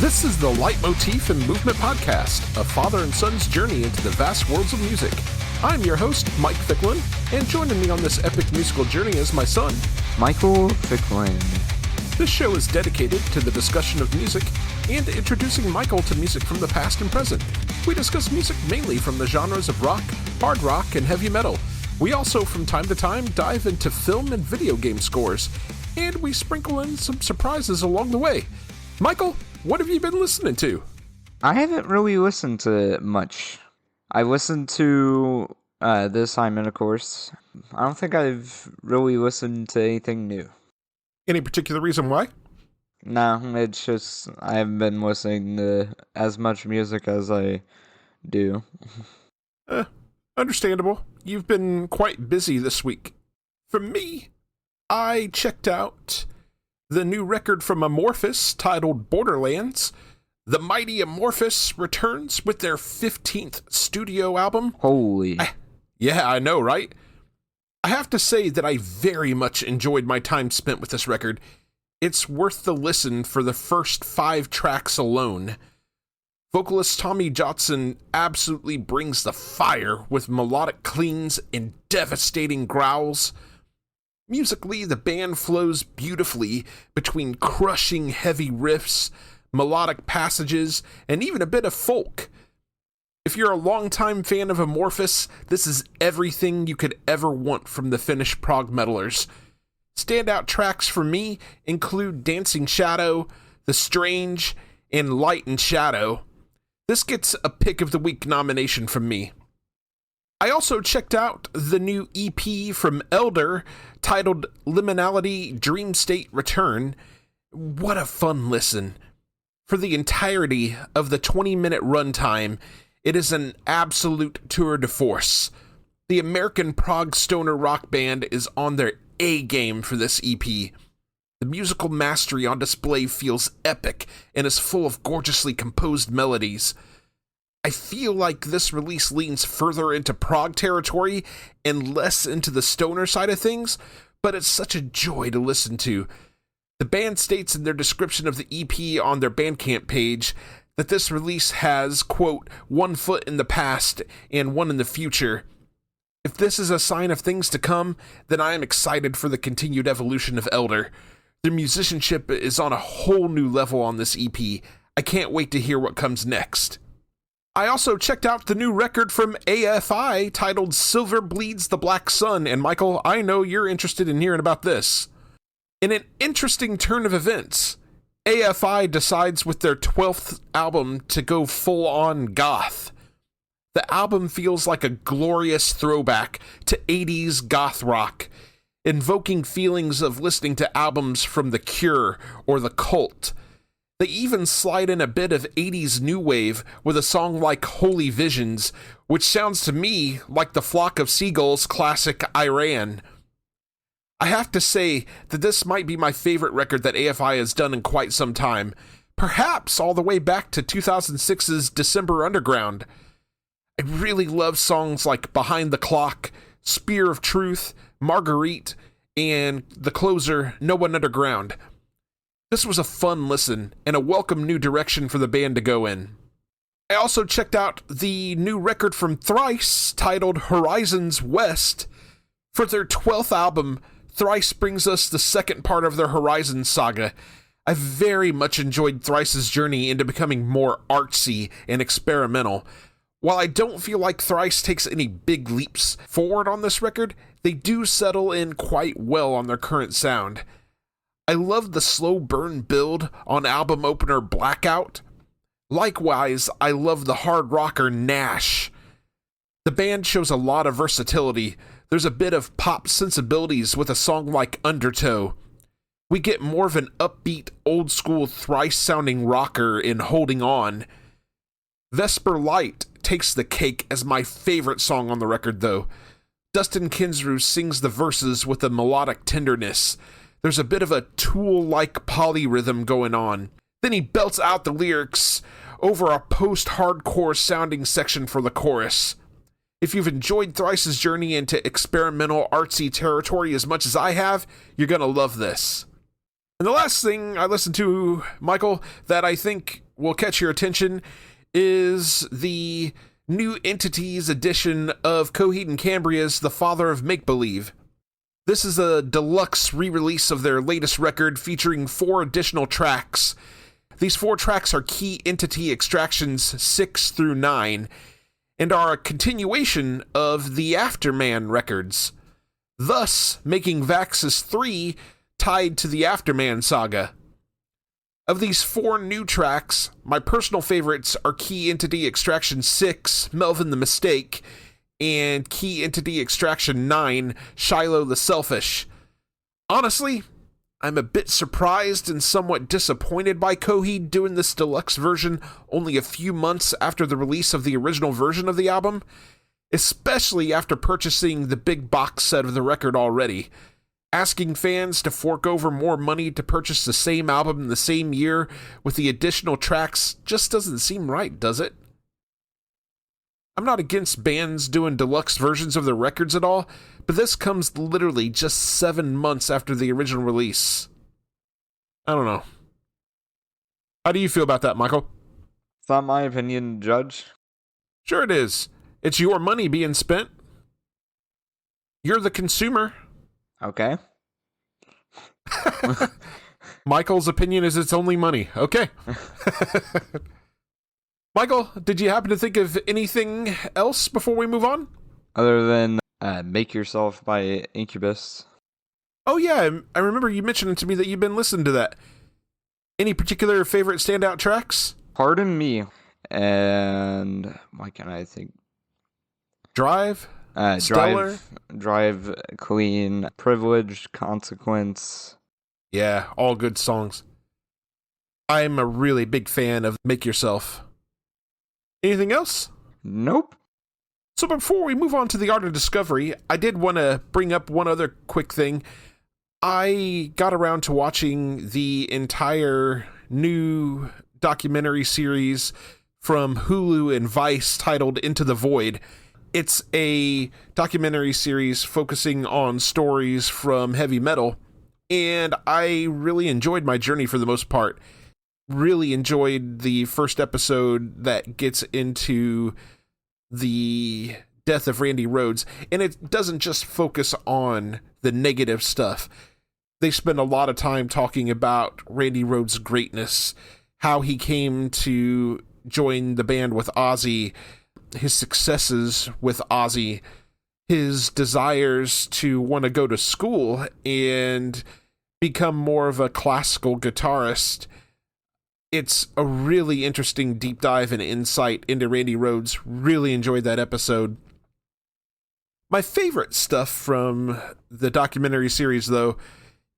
This is the Leitmotif and Movement Podcast, a father and son's journey into the vast worlds of music. I'm your host, Mike Ficklin, and joining me on this epic musical journey is my son, Michael Ficklin. This show is dedicated to the discussion of music and introducing Michael to music from the past and present. We discuss music mainly from the genres of rock, hard rock, and heavy metal. We also, from time to time, dive into film and video game scores, and we sprinkle in some surprises along the way. Michael, what have you been listening to? I haven't really listened to much. I listened to The Assignment, of course. I don't think I've really listened to anything new. Any particular reason why? No, it's just I haven't been listening to as much music as I do. Understandable. You've been quite busy this week. For me, I checked out the new record from Amorphous titled Borderlands. The mighty Amorphous returns with their 15th studio album. Holy. Yeah, I know, right? I have to say that I very much enjoyed my time spent with this record. It's worth the listen for the first 5 tracks alone. Vocalist Tommy Jotson absolutely brings the fire with melodic cleans and devastating growls. Musically, the band flows beautifully between crushing heavy riffs, melodic passages, and even a bit of folk. If you're a longtime fan of Amorphous, this is everything you could ever want from the Finnish prog metalers. Standout tracks for me include Dancing Shadow, The Strange, and Light and Shadow. This gets a Pick of the Week nomination from me. I also checked out the new EP from Elder titled Liminality Dream State Return. What a fun listen. For the entirety of the 20-minute runtime, it is an absolute tour de force. The American prog stoner rock band is on their A-game for this EP. The musical mastery on display feels epic and is full of gorgeously composed melodies. I feel like this release leans further into prog territory and less into the stoner side of things, but it's such a joy to listen to. The band states in their description of the EP on their Bandcamp page that this release has, quote, one foot in the past and one in the future. If this is a sign of things to come, then I am excited for the continued evolution of Elder. Their musicianship is on a whole new level on this EP. I can't wait to hear what comes next. I also checked out the new record from AFI titled Silver Bleeds the Black Sun, and Michael, I know you're interested in hearing about this. In an interesting turn of events, AFI decides with their 12th album to go full-on goth. The album feels like a glorious throwback to 80s goth rock, invoking feelings of listening to albums from The Cure or The Cult. They even slide in a bit of 80s new wave with a song like Holy Visions, which sounds to me like the Flock of Seagulls classic Iran. I have to say that this might be my favorite record that AFI has done in quite some time, perhaps all the way back to 2006's December Underground. I really love songs like Behind the Clock, Spear of Truth, Marguerite, and the closer, No One Underground. This was a fun listen and a welcome new direction for the band to go in. I also checked out the new record from Thrice titled Horizons West. For their 12th album, Thrice brings us the second part of their Horizons saga. I very much enjoyed Thrice's journey into becoming more artsy and experimental. While I don't feel like Thrice takes any big leaps forward on this record, they do settle in quite well on their current sound. I love the slow burn build on album opener Blackout. Likewise, I love the hard rocker Nash. The band shows a lot of versatility. There's a bit of pop sensibilities with a song like Undertow. We get more of an upbeat, old-school Thrice-sounding rocker in Holding On. Vesper Light takes the cake as my favorite song on the record, though. Dustin Kinsrew sings the verses with a melodic tenderness. There's a bit of a Tool-like polyrhythm going on. Then he belts out the lyrics over a post-hardcore sounding section for the chorus. If you've enjoyed Thrice's journey into experimental artsy territory as much as I have, you're gonna love this. And the last thing I listened to, Michael, that I think will catch your attention is the New Entities edition of Coheed and Cambria's The Father of Make-Believe. This is a deluxe re-release of their latest record featuring 4 additional tracks. These 4 tracks are Key Entity Extractions 6 through 9 and are a continuation of the Afterman records, thus making Vaxis 3 tied to the Afterman saga. Of these 4 new tracks, my personal favorites are Key Entity Extraction 6, Melvin the Mistake, and Key Entity Extraction 9, Shiloh the Selfish. Honestly, I'm a bit surprised and somewhat disappointed by Coheed doing this deluxe version only a few months after the release of the original version of the album, especially after purchasing the big box set of the record already. Asking fans to fork over more money to purchase the same album in the same year with the additional tracks just doesn't seem right, does it? I'm not against bands doing deluxe versions of their records at all, but this comes literally just 7 months after the original release. I don't know. How do you feel about that, Michael? It's not my opinion, Judge. Sure it is. It's your money being spent. You're the consumer. Okay. Michael's opinion is it's only money. Okay. Michael, did you happen to think of anything else before we move on? Other than Make Yourself by Incubus. Oh yeah, I remember you mentioning to me that you've been listening to that. Any particular favorite standout tracks? Pardon Me. And why can't I think? Drive? Stellar? Drive, Clean, Privileged, Consequence. Yeah, all good songs. I'm a really big fan of Make Yourself. Anything else? Nope. So before we move on to the art of discovery, I did want to bring up one other quick thing. I got around to watching the entire new documentary series from Hulu and Vice titled Into the Void. It's a documentary series focusing on stories from heavy metal, and I really enjoyed my journey for the most part. Really enjoyed the first episode that gets into the death of Randy Rhoads, and it doesn't just focus on the negative stuff. They spend a lot of time talking about Randy Rhoads' greatness, how he came to join the band with Ozzy, his successes with Ozzy, his desires to want to go to school and become more of a classical guitarist. It's a really interesting deep dive and insight into Randy Rhoads. Really enjoyed that episode. My favorite stuff from the documentary series, though,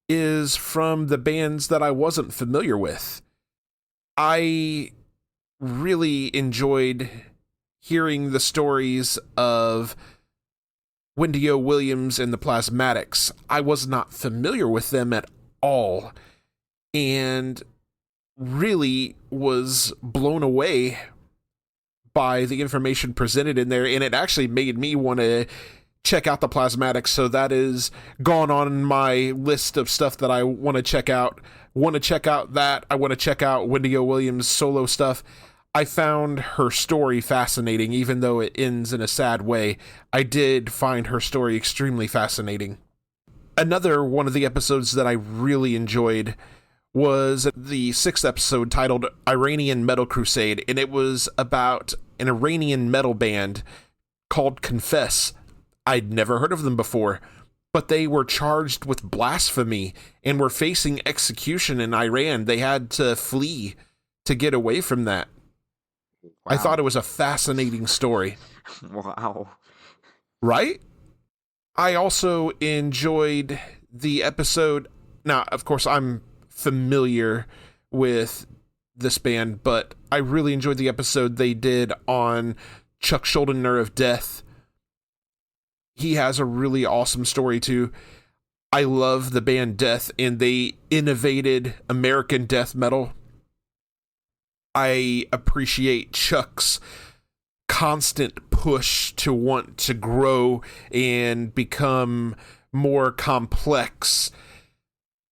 is from the bands that I wasn't familiar with. I really enjoyed hearing the stories of Wendy O. Williams and the Plasmatics. I was not familiar with them at all, and really was blown away by the information presented in there, and it actually made me want to check out the Plasmatics, so that is gone on my list of stuff that I want to check out. I want to check out Wendy O. Williams' solo stuff. I found her story fascinating, even though it ends in a sad way. I did find her story extremely fascinating. Another one of the episodes that I really enjoyed was the 6th episode titled Iranian Metal Crusade, and it was about an Iranian metal band called Confess. I'd never heard of them before, but they were charged with blasphemy and were facing execution in Iran. They had to flee to get away from that. Wow. I thought it was a fascinating story. Wow. Right? I also enjoyed the episode. Now, of course, I'm familiar with this band, but I really enjoyed the episode they did on Chuck Schuldiner of Death. He has a really awesome story too. I love the band Death, and they innovated American death metal. I appreciate Chuck's constant push to want to grow and become more complex.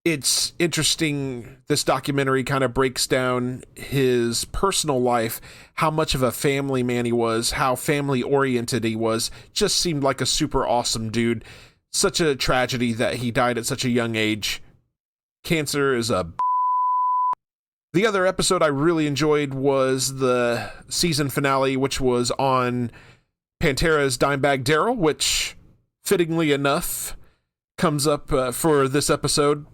It's interesting, this documentary kind of breaks down his personal life, how much of a family man he was, how family-oriented he was. Just seemed like a super awesome dude. Such a tragedy that he died at such a young age. Cancer is a... The other episode I really enjoyed was the season finale, which was on Pantera's Dimebag Darrell, which, fittingly enough, comes up for this episode.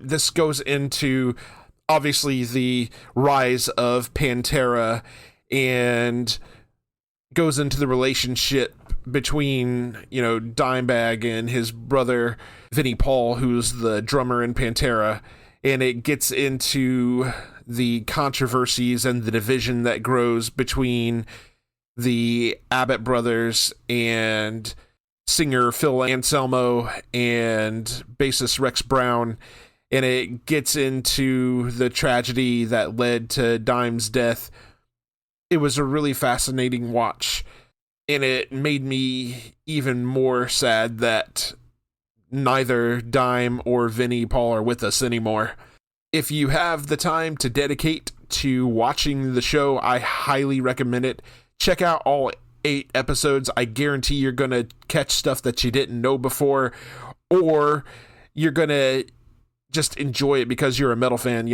This goes into, obviously, the rise of Pantera and goes into the relationship between, Dimebag and his brother, Vinnie Paul, who's the drummer in Pantera. And it gets into the controversies and the division that grows between the Abbott brothers and singer Phil Anselmo and bassist Rex Brown. And it gets into the tragedy that led to Dime's death. It was a really fascinating watch, and it made me even more sad that neither Dime or Vinnie Paul are with us anymore. If you have the time to dedicate to watching the show, I highly recommend it. Check out all 8 episodes. I guarantee you're going to catch stuff that you didn't know before, or you're going to just enjoy it because you're a metal fan.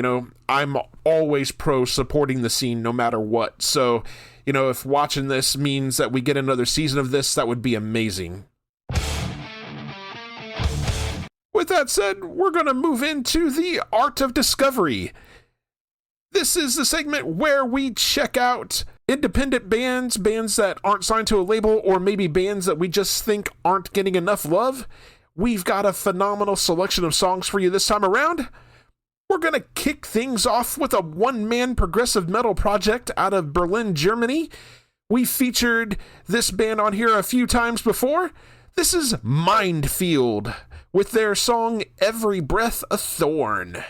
I'm always pro supporting the scene no matter what. So, if watching this means that we get another season of this, that would be amazing. With that said, we're going to move into the Art of Discovery. This is the segment where we check out independent bands that aren't signed to a label, or maybe bands that we just think aren't getting enough love. We've got a phenomenal selection of songs for you this time around. We're going to kick things off with a one-man progressive metal project out of Berlin, Germany. We featured this band on here a few times before. This is Mindfield with their song Every Breath a Thorn.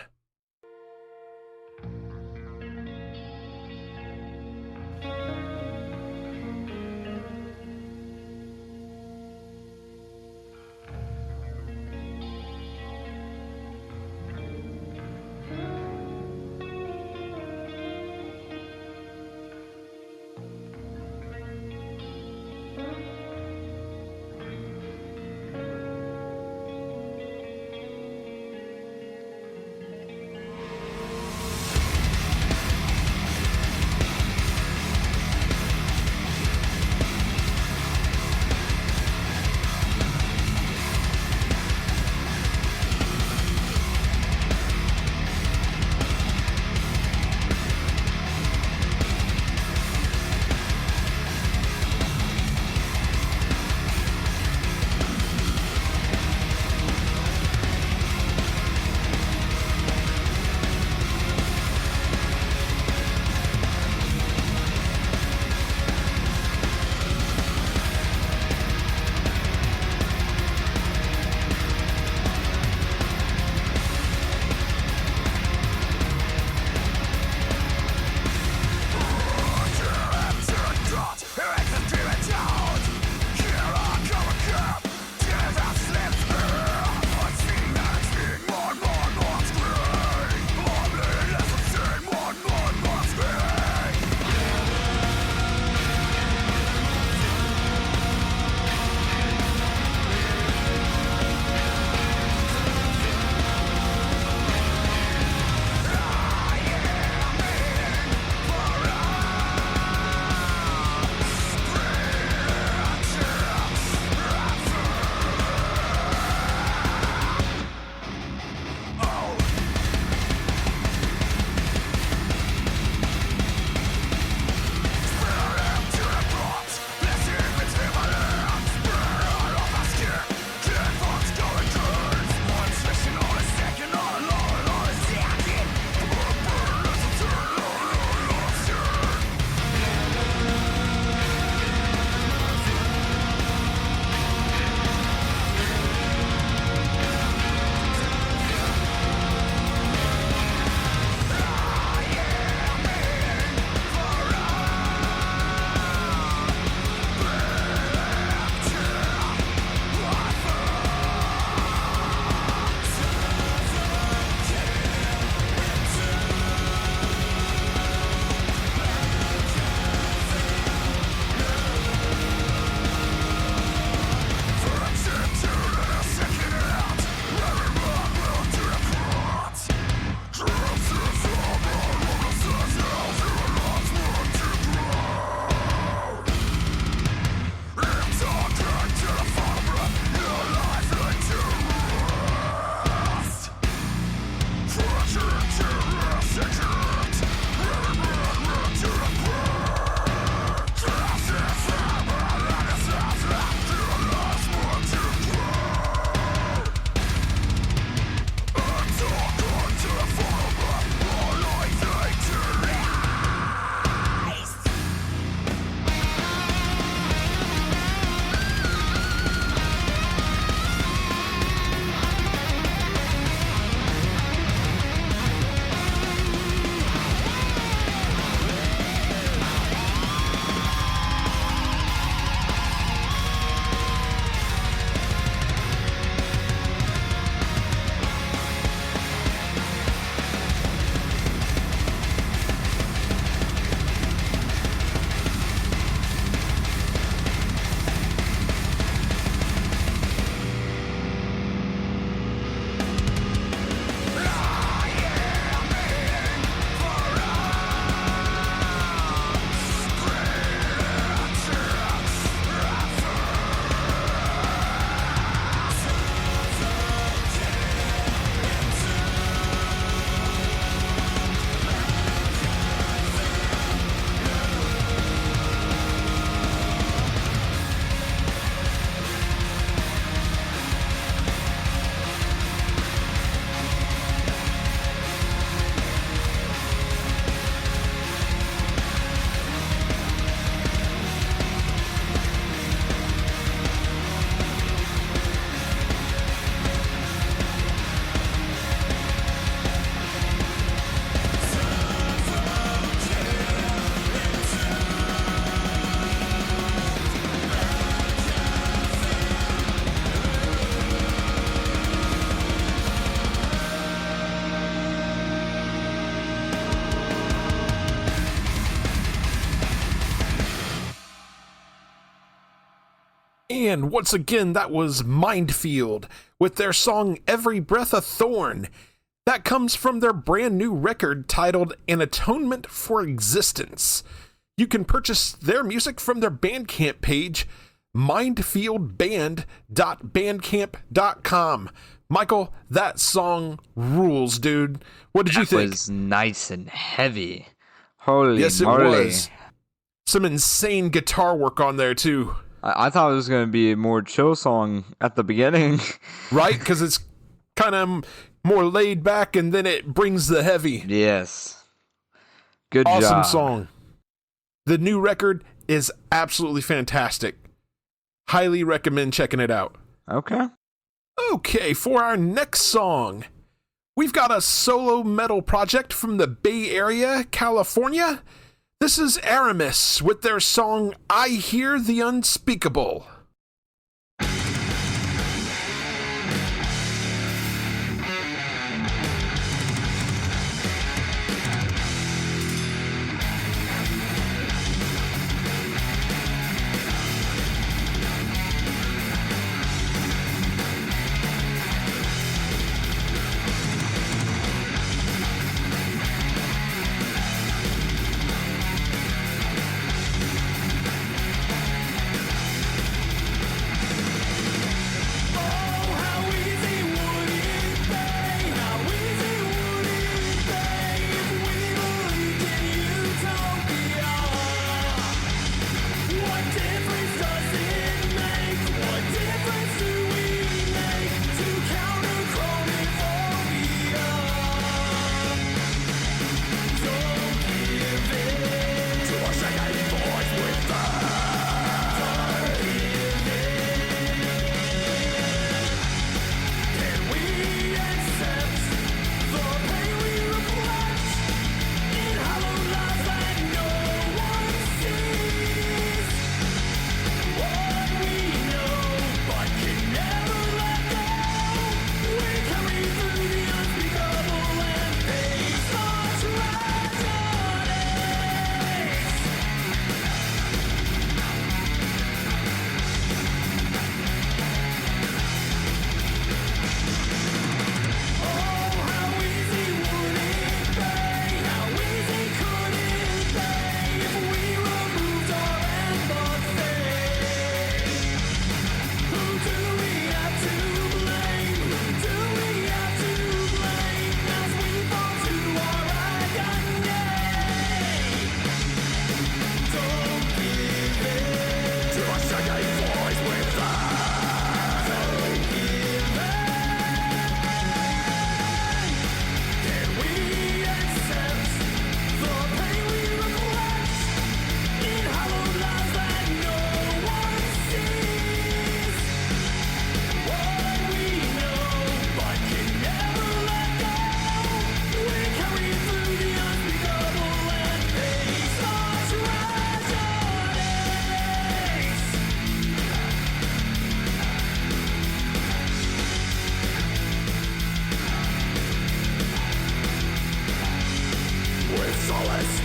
And once again, that was Mindfield with their song Every Breath a Thorn. That comes from their brand new record titled An Atonement for Existence. You can purchase their music from their Bandcamp page, mindfieldband.bandcamp.com. Michael, that song rules, dude. What did you think? It was nice and heavy. Holy yes, moly. It was. Some insane guitar work on there, too. I thought it was going to be a more chill song at the beginning. Right? Because it's kind of more laid back, and then it brings the heavy. Yes. Good job. job. Awesome song. The new record is absolutely fantastic. Highly recommend checking it out. Okay. Okay, for our next song, we've got a solo metal project from the Bay Area, California. This is Aramis with their song I Hear the Unspeakable.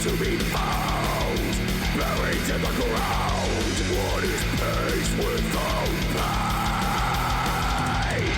To be found, buried in the ground. What is peace without pain?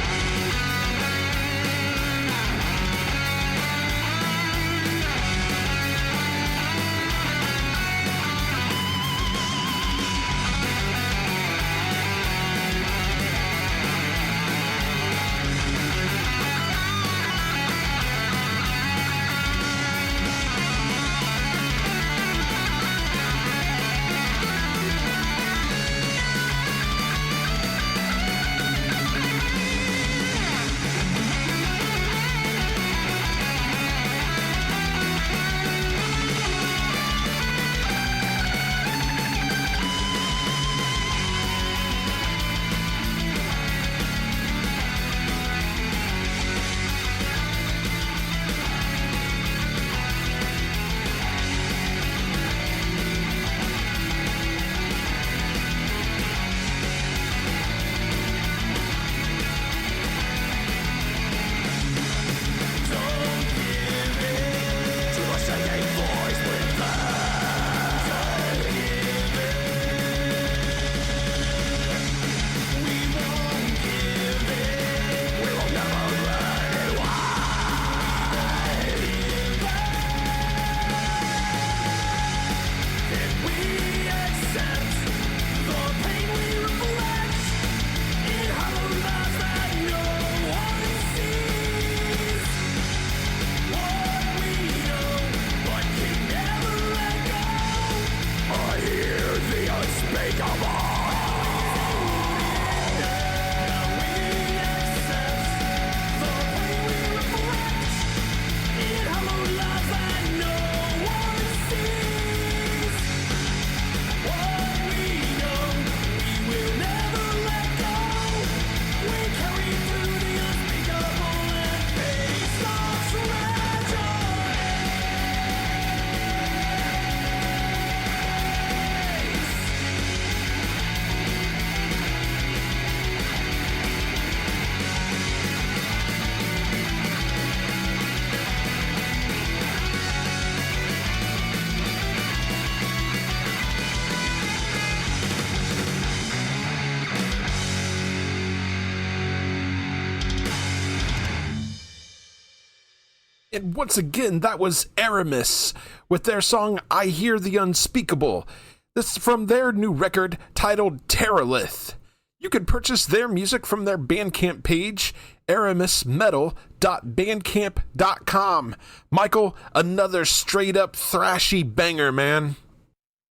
And once again, that was Aramis with their song I Hear the Unspeakable. This is from their new record titled Terralith. You can purchase their music from their Bandcamp page, aramismetal.bandcamp.com. Michael, another straight up thrashy banger, man.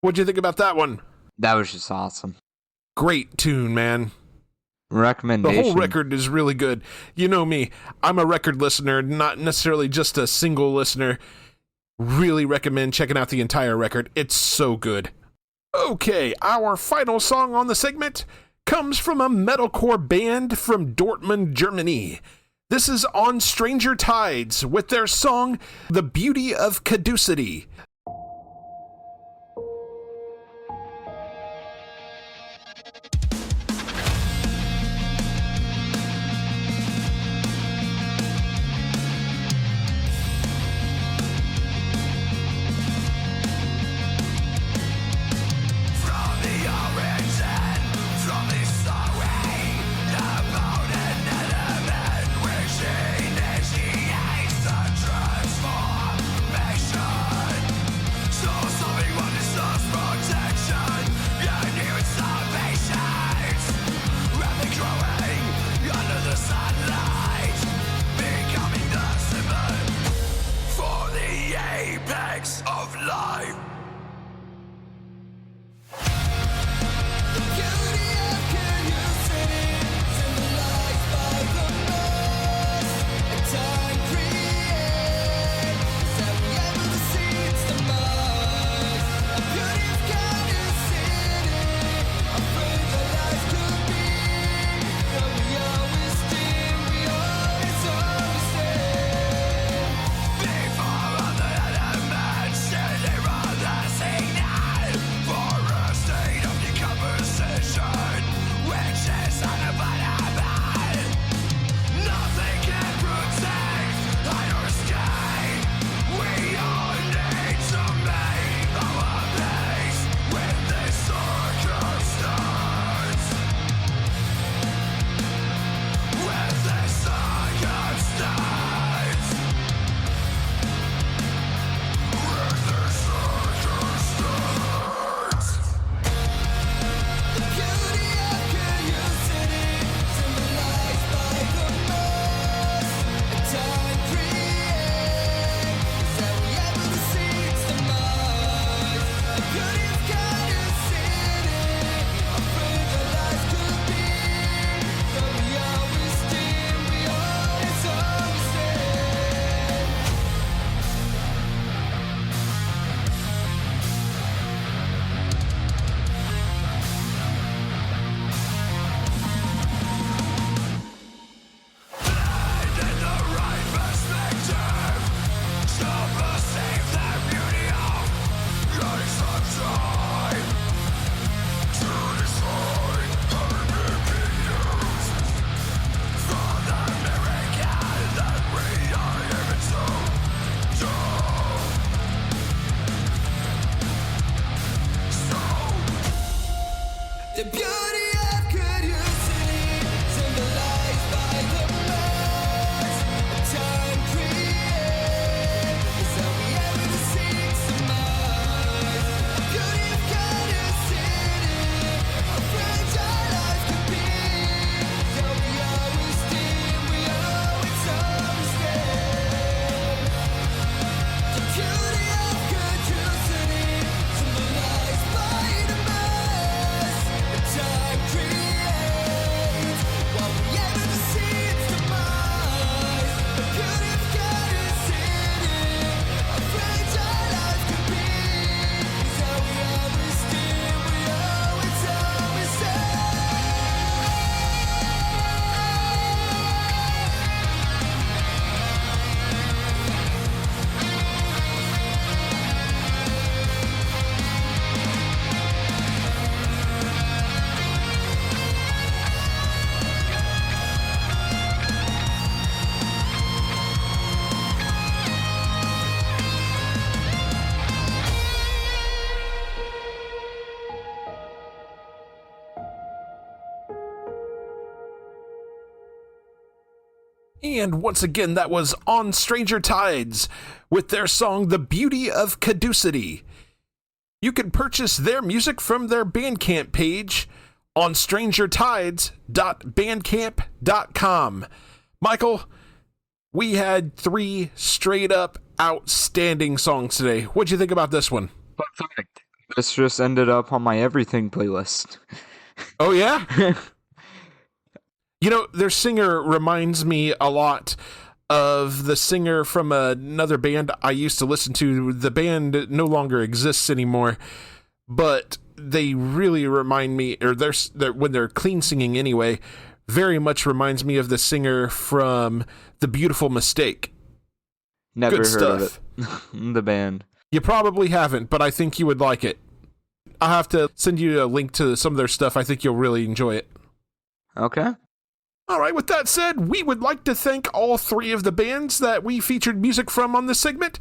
What'd you think about that one? That was just awesome. Great tune, man. Recommendation. The whole record is really good. You know me, I'm a record listener, not necessarily just a single listener. Really recommend checking out the entire record. It's so good. Okay, our final song on the segment comes from a metalcore band from Dortmund, Germany. This is On Stranger Tides with their song The Beauty of Caducity. Before And once again, that was On Stranger Tides with their song The Beauty of Caducity. You can purchase their music from their Bandcamp page on strangertides.bandcamp.com. Michael, we had 3 straight up outstanding songs today. What'd you think about this one? Fun fact. This just ended up on my everything playlist. Oh, yeah? You know, their singer reminds me a lot of the singer from another band I used to listen to. The band no longer exists anymore, but they really remind me, or when they're clean singing anyway, very much reminds me of the singer from The Beautiful Mistake. Never Good heard stuff. of it. The band. You probably haven't, but I think you would like it. I'll have to send you a link to some of their stuff. I think you'll really enjoy it. Okay. All right, with that said, we would like to thank all 3 of the bands that we featured music from on this segment.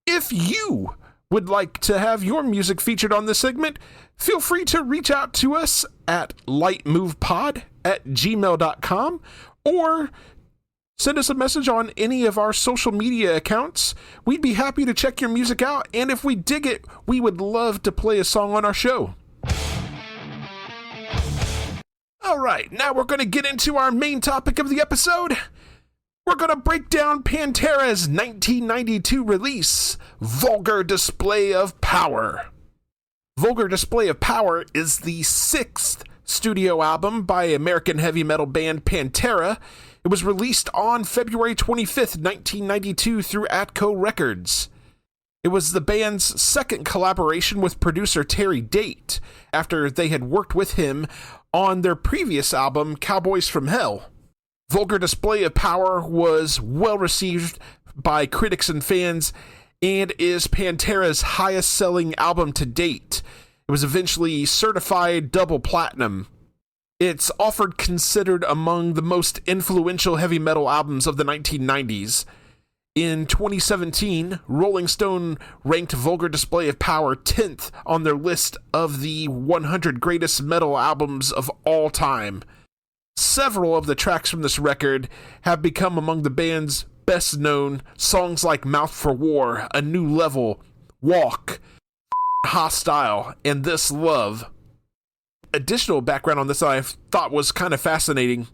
If you would like to have your music featured on this segment, feel free to reach out to us at lightmovepod@gmail.com or send us a message on any of our social media accounts. We'd be happy to check your music out, and if we dig it, we would love to play a song on our show. All right, now we're going to get into our main topic of the episode. We're going to break down Pantera's 1992 release, Vulgar Display of Power. Vulgar Display of Power is the 6th studio album by American heavy metal band Pantera. It was released on February 25th, 1992 through Atco Records. It was the band's second collaboration with producer Terry Date, after they had worked with him on their previous album, Cowboys from Hell. Vulgar Display of Power was well received by critics and fans, and is Pantera's highest selling album to date. It was eventually certified double platinum. It's often considered among the most influential heavy metal albums of the 1990s. In 2017, Rolling Stone ranked Vulgar Display of Power 10th on their list of the 100 greatest metal albums of all time. Several of the tracks from this record have become among the band's best known, songs like Mouth for War, A New Level, Walk, Hostile, and This Love. Additional background on this I thought was kind of fascinating.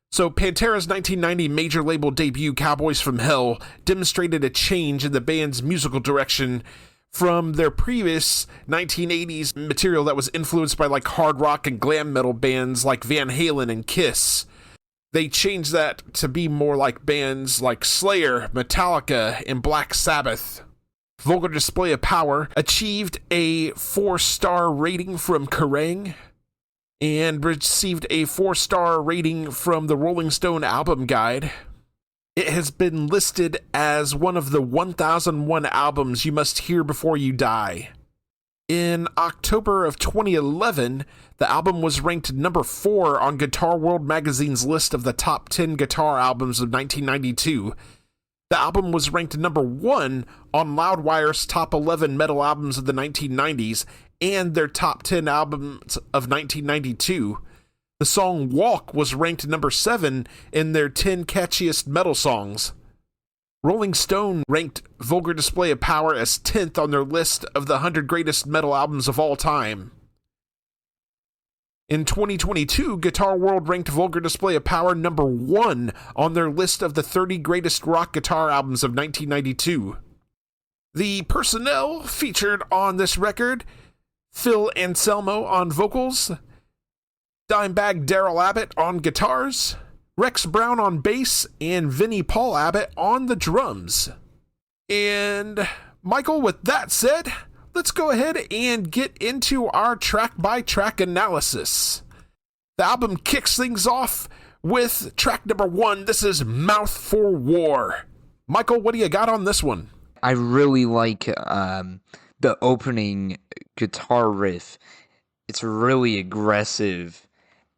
So Pantera's 1990 major label debut, Cowboys from Hell, demonstrated a change in the band's musical direction from their previous 1980s material that was influenced by like hard rock and glam metal bands like Van Halen and Kiss. They changed that to be more like bands like Slayer, Metallica, and Black Sabbath. Vulgar Display of Power achieved a 4-star rating from Kerrang! And received a 4-star rating from the Rolling Stone Album Guide. It has been listed as one of the 1001 albums you must hear before you die. In October of 2011, the album was ranked number 4 on Guitar World magazine's list of the top 10 guitar albums of 1992. The album was ranked number 1 on Loudwire's top 11 metal albums of the 1990s and their top 10 albums of 1992. The song Walk was ranked number 7 in their 10 catchiest metal songs. Rolling Stone ranked Vulgar Display of Power as 10th on their list of the 100 greatest metal albums of all time. In 2022, Guitar World ranked Vulgar Display of Power number 1 on their list of the 30 greatest rock guitar albums of 1992. The personnel featured on this record: Phil Anselmo on vocals, Dimebag Darrell Abbott on guitars, Rex Brown on bass, and Vinnie Paul Abbott on the drums. And Michael, with that said, let's go ahead and get into our track-by-track analysis. The album kicks things off with track number 1. This is Mouth for War. Michael, what do you got on this one? I really like the opening guitar riff. It's really aggressive.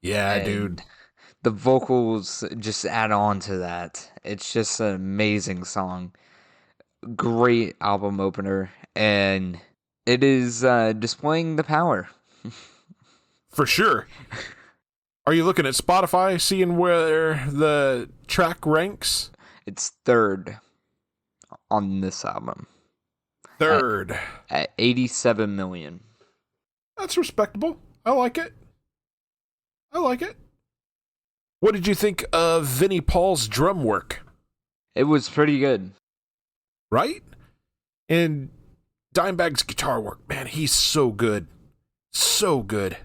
Yeah, dude. The vocals just add on to that. It's just an amazing song. Great album opener, and it is displaying the power. For sure. Are you looking at Spotify, seeing where the track ranks? It's third on this album. Third. At 87 million. That's respectable. I like it. What did you think of Vinnie Paul's drum work? It was pretty good. Right? And Dimebag's guitar work, man, he's so good. So good.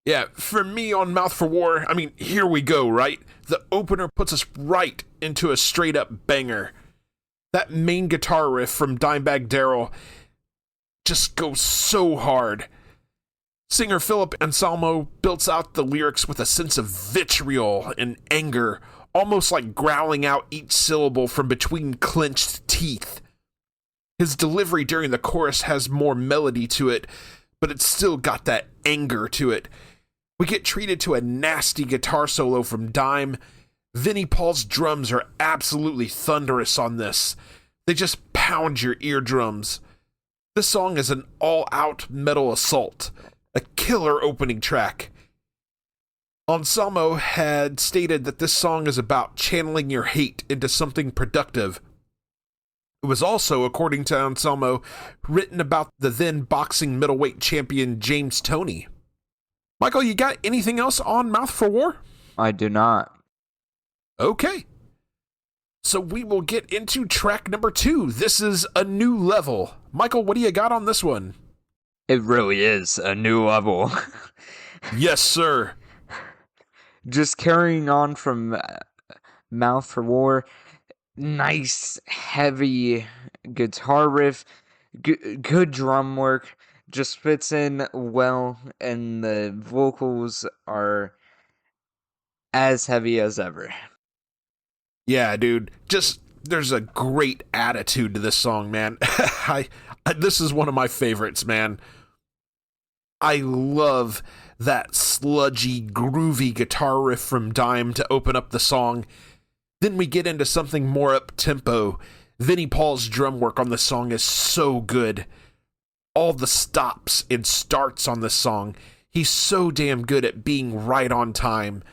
Yeah, for me on Mouth for War, I mean, here we go, right? The opener puts us right into a straight-up banger. That main guitar riff from Dimebag Darrell just goes so hard. Singer Philipp Anselmo builds out the lyrics with a sense of vitriol and anger, almost like growling out each syllable from between clenched teeth. His delivery during the chorus has more melody to it, but it's still got that anger to it. We get treated to a nasty guitar solo from Dime. Vinnie Paul's drums are absolutely thunderous on this. They just pound your eardrums. This song is an all-out metal assault, a killer opening track. Anselmo had stated that this song is about channeling your hate into something productive. It was also, according to Anselmo, written about the then boxing middleweight champion James Toney. Michael, you got anything else on Mouth for War? I do not. Okay. So we will get into track number 2. This is A New Level. Michael, what do you got on this one? It really is a new level. Yes, sir. Just carrying on from Mouth for War, nice, heavy guitar riff, good drum work, just fits in well, and the vocals are as heavy as ever. Yeah, dude. Just, there's a great attitude to this song, man. This is one of my favorites, man. I love that sludgy, groovy guitar riff from Dime to open up the song. Then we get into something more up-tempo. Vinnie Paul's drum work on this song is so good. All the stops and starts on this song. He's so damn good at being right on time.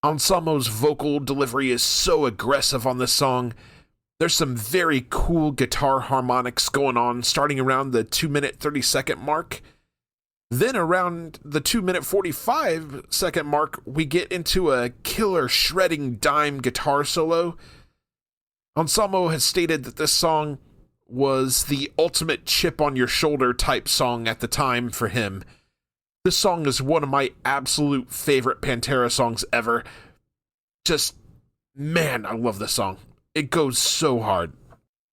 Anselmo's vocal delivery is so aggressive on this song. There's some very cool guitar harmonics going on, starting around the 2-minute 30-second mark. Then around the 2-minute 45-second mark, we get into a killer shredding Dime guitar solo. Anselmo has stated that this song was the ultimate chip on your shoulder type song at the time for him. This song is one of my absolute favorite Pantera songs ever. Just, man, I love this song. It goes so hard.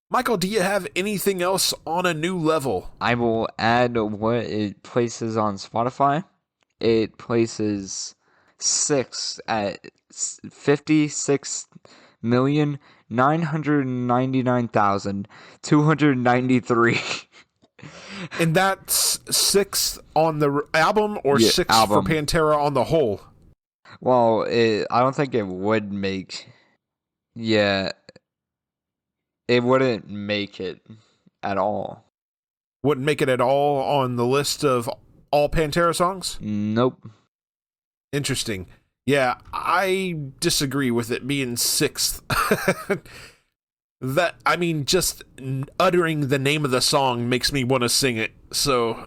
Michael, do you have anything else on A New Level? I will add what it places on Spotify. It places 6 at 56,999,293. And that's 6th on the album or 6th album. for Pantera on the whole? Well, I don't think it would make... Yeah, it wouldn't make it at all. Wouldn't make it at all on the list of all Pantera songs? Nope. Interesting. Yeah, I disagree with it being 6th. That, I mean, just uttering the name of the song makes me want to sing it. So,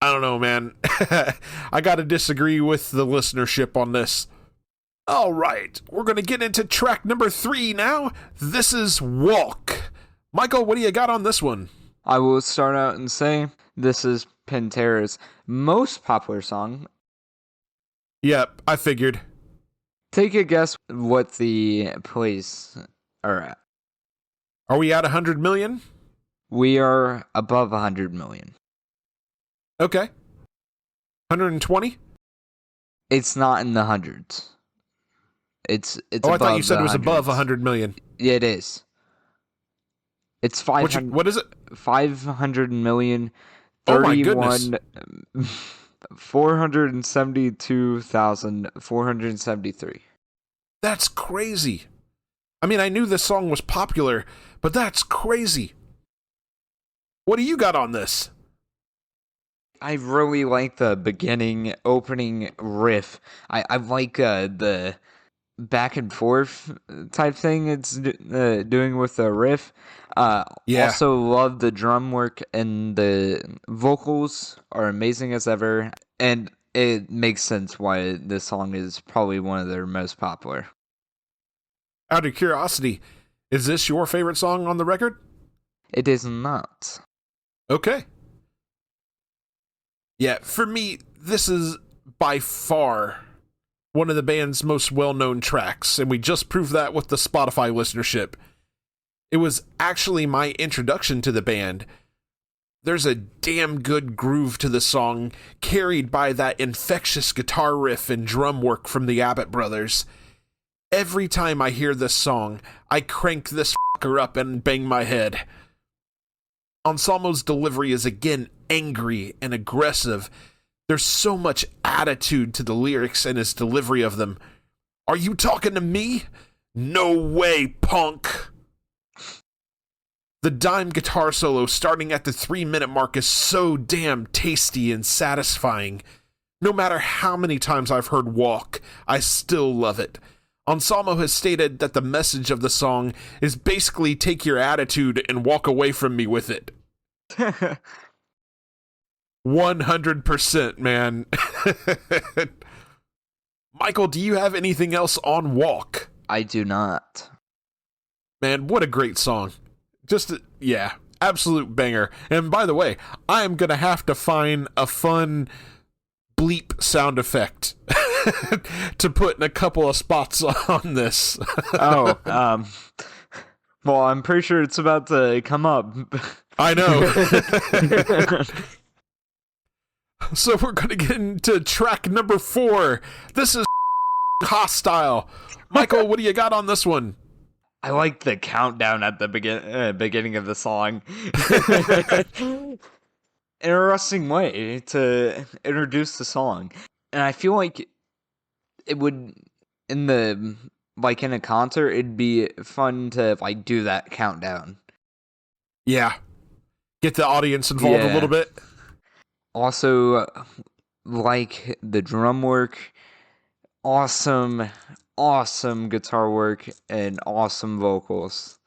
I don't know, man. I gotta disagree with the listenership on this. All right, we're gonna get into track number 3 now. This is Walk. Michael, what do you got on this one? I will start out and say this is Pantera's most popular song. Yep, I figured. Take a guess what the plays are at. Are we at 100 million? We are above 100 million. Okay. 120? It's not in the hundreds. It's Oh, I above thought you said the it was above hundreds. 100 million. Yeah, it is. It's 500. What is it? 500 million. Oh my goodness. 472,473. That's crazy. I mean, I knew this song was popular, but that's crazy. What do you got on this? I really like the beginning opening riff. I like the back and forth type thing it's doing with the riff. Yeah. Also love the drum work, and the vocals are amazing as ever, and it makes sense why this song is probably one of their most popular. Out of curiosity, is this your favorite song on the record? It is not. Okay. Yeah, for me, this is by far one of the band's most well-known tracks, and we just proved that with the Spotify listenership. It was actually my introduction to the band. There's a damn good groove to the song, carried by that infectious guitar riff and drum work from the Abbott brothers. Every time I hear this song, I crank this fucker up and bang my head. Anselmo's delivery is again angry and aggressive. There's so much attitude to the lyrics and his delivery of them. Are you talking to me? No way, punk! The dime guitar solo starting at the 3-minute mark is so damn tasty and satisfying. No matter how many times I've heard Walk, I still love it. Anselmo has stated that the message of the song is basically take your attitude and walk away from me with it. 100%, man. Michael, do you have anything else on Walk? I do not. Man, what a great song. Just, yeah, absolute banger. And by the way, I am going to have to find a fun bleep sound effect to put in a couple of spots on this. Oh, well, I'm pretty sure it's about to come up. I know. So we're going to get into track number 4. This is Hostile. Michael, what do you got on this one? I like the countdown at the beginning of the song. Interesting way to introduce the song. And I feel like it would, in a concert, it'd be fun to, do that countdown. Yeah. Get the audience involved a little bit. Also, like the drum work, awesome guitar work, and awesome vocals.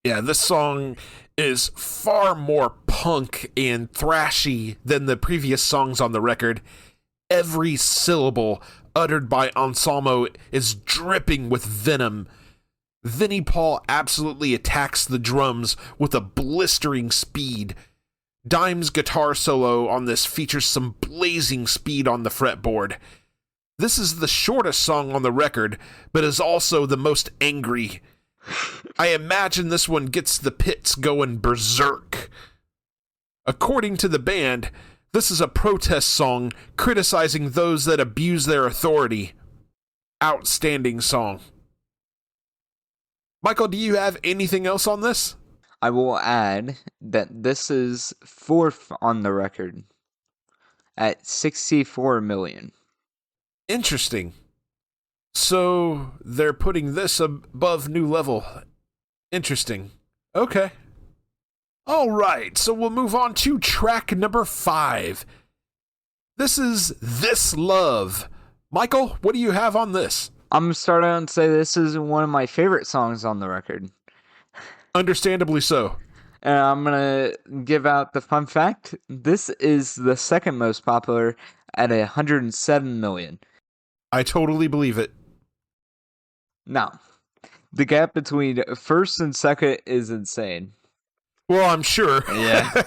Yeah, this song is far more punk and thrashy than the previous songs on the record. Every syllable uttered by Anselmo is dripping with venom. Vinnie Paul absolutely attacks the drums with a blistering speed. Dime's guitar solo on this features some blazing speed on the fretboard. This is the shortest song on the record, but is also the most angry. I imagine this one gets the pits going berserk. According to the band, this is a protest song criticizing those that abuse their authority. Outstanding song. Michael, do you have anything else on this? I will add that this is 4th on the record at 64 million. Interesting. So they're putting this above New Level. Interesting. Okay. All right, so we'll move on to track number 5. This is This Love. Michael, what do you have on this? I'm going to start out and say this is one of my favorite songs on the record. Understandably so. And I'm going to give out the fun fact. This is the second most popular at 107 million. I totally believe it. Now, the gap between first and second is insane. Well, I'm sure. Yeah.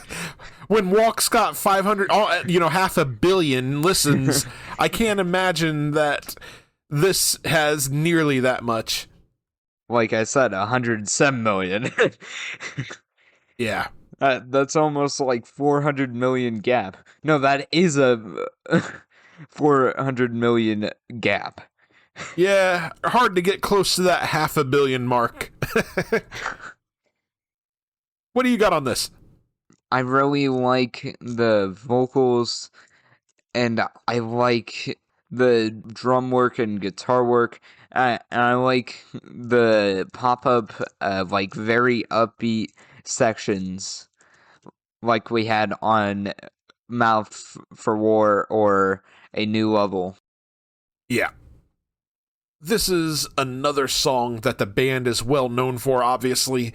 When Walk's got 500, half a billion listens, I can't imagine that this has nearly that much. Like I said, 107 million. Yeah. That's almost like 400 million gap. No, that is a 400 million gap. Yeah, hard to get close to that half a billion mark. What do you got on this? I really like the vocals, and I like the drum work and guitar work. And I like the pop-up, very upbeat sections. like we had on Mouth for War or A New Level. Yeah. This is another song that the band is well known for, obviously.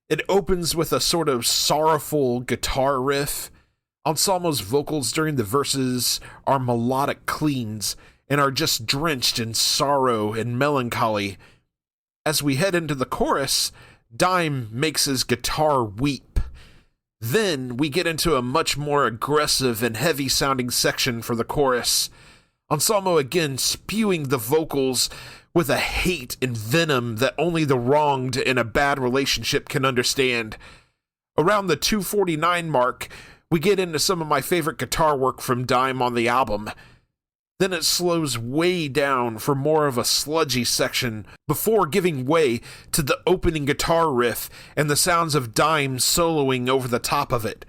It opens with a sort of sorrowful guitar riff. Anselmo's vocals during the verses are melodic cleans and are just drenched in sorrow and melancholy. As we head into the chorus, Dime makes his guitar weep. Then we get into a much more aggressive and heavy-sounding section for the chorus. Anselmo again spewing the vocals with a hate and venom that only the wronged in a bad relationship can understand. Around the 2:49 mark, we get into some of my favorite guitar work from Dime on the album. Then it slows way down for more of a sludgy section before giving way to the opening guitar riff and the sounds of Dime soloing over the top of it.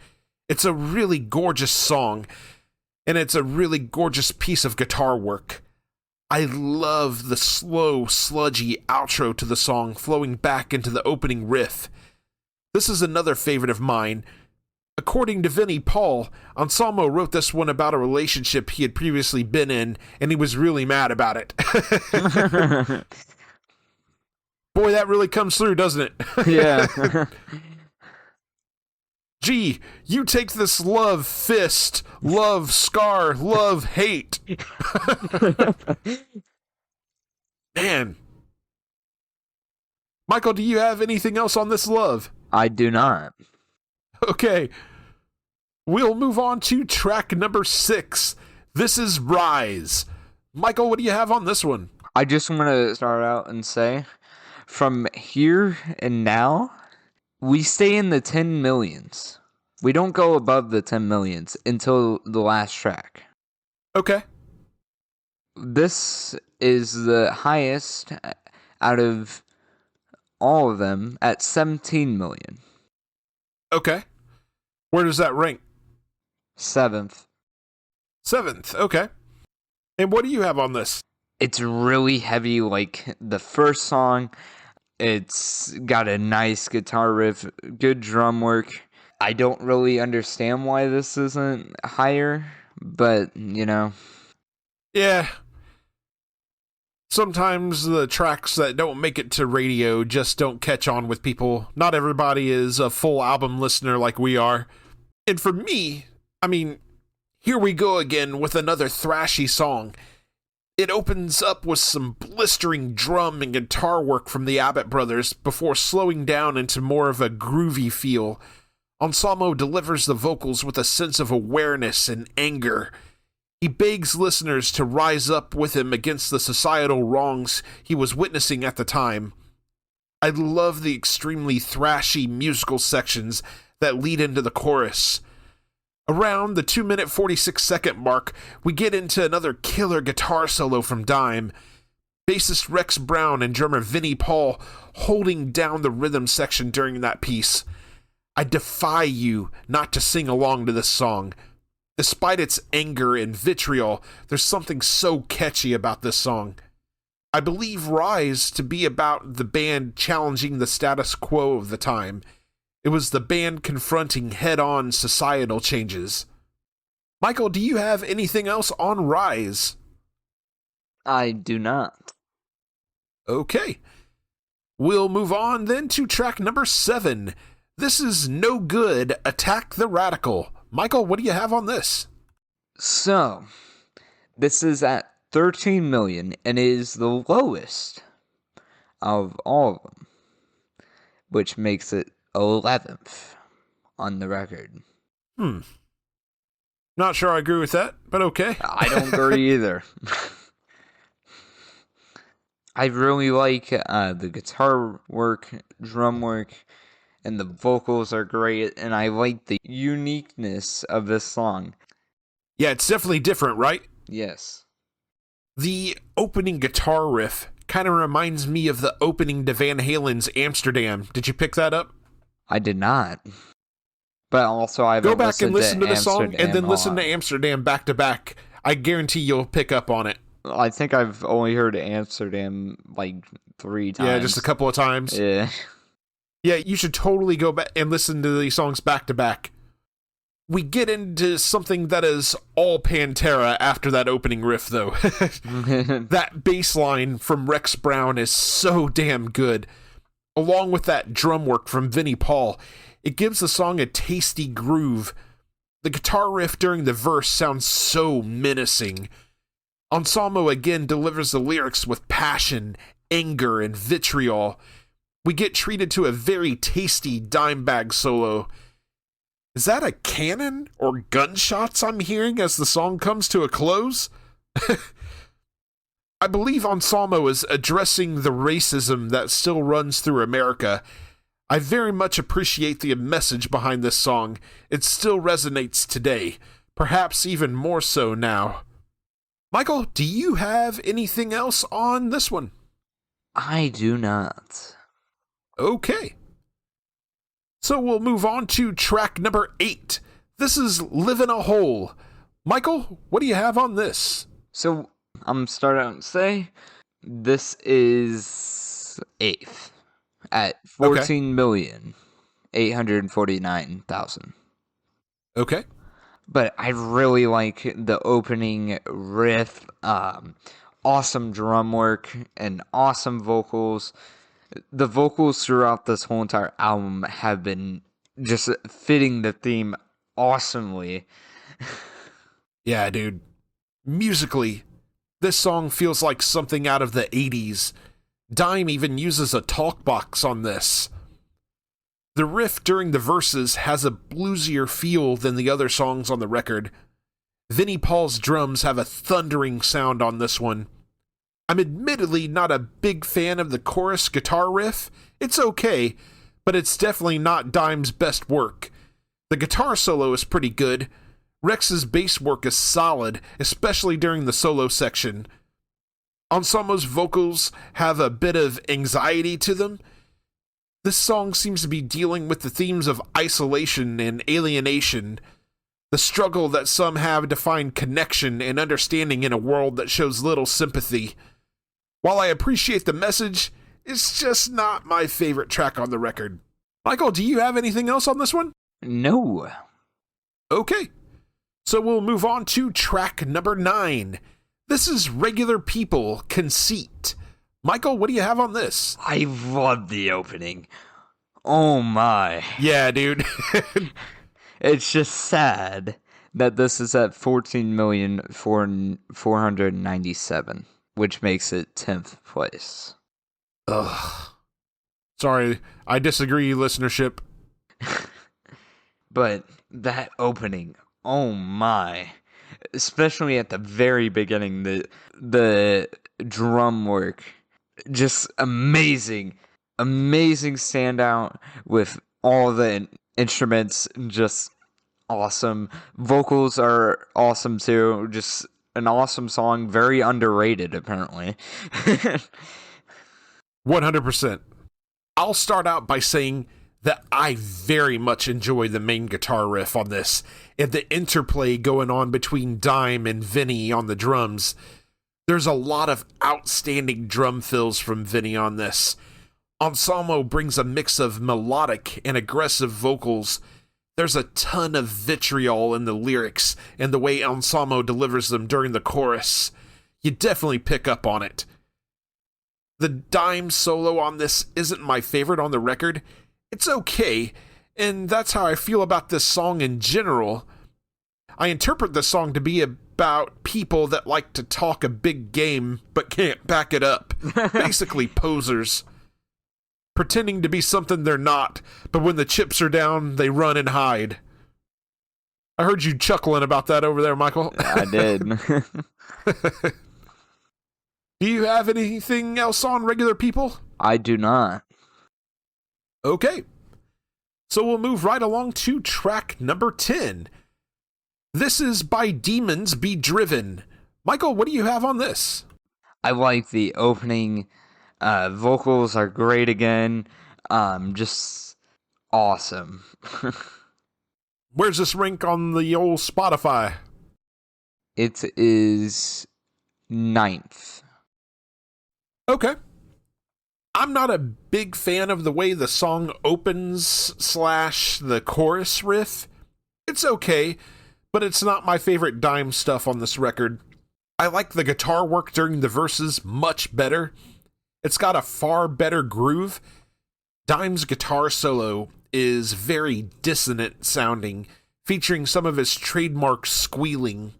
It's a really gorgeous song, and it's a really gorgeous piece of guitar work. I love the slow, sludgy outro to the song flowing back into the opening riff. This is another favorite of mine. According to Vinnie Paul, Anselmo wrote this one about a relationship he had previously been in, and he was really mad about it. Boy, that really comes through, doesn't it? Yeah. Gee, you take this love fist, love scar, love hate. Man. Michael, do you have anything else on this love? I do not. Okay. We'll move on to track number 6. This is Rise. Michael, what do you have on this one? I just want to start out and say, from here and now, we stay in the 10 millions. We don't go above the 10 millions until the last track. Okay. This is the highest out of all of them at 17 million. Okay. Where does that rank? 7th. 7th, okay. And what do you have on this? It's really heavy, like the first song. It's got a nice guitar riff, good drum work. I don't really understand why this isn't higher, but, you know. Yeah. Sometimes the tracks that don't make it to radio just don't catch on with people. Not everybody is a full album listener like we are. And for me, I mean, here we go again with another thrashy song. It opens up with some blistering drum and guitar work from the Abbott brothers before slowing down into more of a groovy feel. Anselmo delivers the vocals with a sense of awareness and anger. He begs listeners to rise up with him against the societal wrongs he was witnessing at the time. I love the extremely thrashy musical sections that lead into the chorus. Around the 2-minute 46-second mark, we get into another killer guitar solo from Dime. Bassist Rex Brown and drummer Vinnie Paul holding down the rhythm section during that piece. I defy you not to sing along to this song. Despite its anger and vitriol, there's something so catchy about this song. I believe Rise to be about the band challenging the status quo of the time. It was the band confronting head-on societal changes. Michael, do you have anything else on Rise? I do not. Okay. We'll move on then to track number 7. This is No Good, Attack the Radical. Michael, what do you have on this? So, this is at 13 million and is the lowest of all of them, which makes it 11th on the record. Not sure I agree with that, but okay. I don't agree either. I really like the guitar work, drum work, and the vocals are great, and I like the uniqueness of this song. Yeah, it's definitely different, right? Yes. The opening guitar riff kind of reminds me of the opening to Van Halen's Amsterdam. Did you pick that up? I did not. But also I go back and listen to the song and then listen to Amsterdam back to back. I guarantee you'll pick up on it. I think I've only heard Amsterdam like 3 times. Yeah, just a couple of times. Yeah. Yeah, you should totally go back and listen to these songs back to back. We get into something that is all Pantera after that opening riff, though. That bass line from Rex Brown is so damn good. Along with that drum work from Vinnie Paul, it gives the song a tasty groove. The guitar riff during the verse sounds so menacing. Anselmo again delivers the lyrics with passion, anger, and vitriol. We get treated to a very tasty dime bag solo. Is that a cannon or gunshots I'm hearing as the song comes to a close? I believe Anselmo is addressing the racism that still runs through America. I very much appreciate the message behind this song. It still resonates today, perhaps even more so now. Michael, do you have anything else on this one? I do not. Okay. So we'll move on to track number 8. This is Live in a Hole. Michael, what do you have on this? So, I'm starting out and say, this is 8th at 14,849,000. Okay. But I really like the opening riff, awesome drum work, and awesome vocals. The vocals throughout this whole entire album have been just fitting the theme awesomely. Yeah, dude. Musically, this song feels like something out of the 80s. Dime even uses a talk box on this. The riff during the verses has a bluesier feel than the other songs on the record. Vinnie Paul's drums have a thundering sound on this one. I'm admittedly not a big fan of the chorus guitar riff. It's okay, but it's definitely not Dime's best work. The guitar solo is pretty good. Rex's bass work is solid, especially during the solo section. Anselmo's vocals have a bit of anxiety to them. This song seems to be dealing with the themes of isolation and alienation, the struggle that some have to find connection and understanding in a world that shows little sympathy. While I appreciate the message, it's just not my favorite track on the record. Michael, do you have anything else on this one? No. Okay. So we'll move on to track number 9. This is Regular People, Conceit. Michael, what do you have on this? I love the opening. Oh my. Yeah, dude. It's just sad that this is at 14,497,000, which makes it 10th place. Ugh. Sorry, I disagree, listenership. But that opening, oh my. Especially at the very beginning, the drum work, just amazing. Amazing standout with all the instruments, just awesome. Vocals are awesome too. Just an awesome song, very underrated apparently. 100%. I'll start out by saying that I very much enjoy the main guitar riff on this, and the interplay going on between Dime and Vinnie on the drums. There's a lot of outstanding drum fills from Vinnie on this. Anselmo brings a mix of melodic and aggressive vocals. There's a ton of vitriol in the lyrics and the way Anselmo delivers them during the chorus. You definitely pick up on it. The Dime solo on this isn't my favorite on the record. It's okay, and that's how I feel about this song in general. I interpret this song to be about people that like to talk a big game but can't back it up. Basically posers. Pretending to be something they're not, but when the chips are down, they run and hide. I heard you chuckling about that over there, Michael. I did. Do you have anything else on Regular People? I do not. Okay. So we'll move right along to track number 10. This is By Demons Be Driven. Michael, what do you have on this? I like the opening. Vocals are great again. Just awesome. Where's this rank on the old Spotify? It is 9th. Okay. I'm not a big fan of the way the song opens / the chorus riff. It's okay, but it's not my favorite Dime stuff on this record. I like the guitar work during the verses much better. It's got a far better groove. Dime's guitar solo is very dissonant sounding, featuring some of his trademark squealing.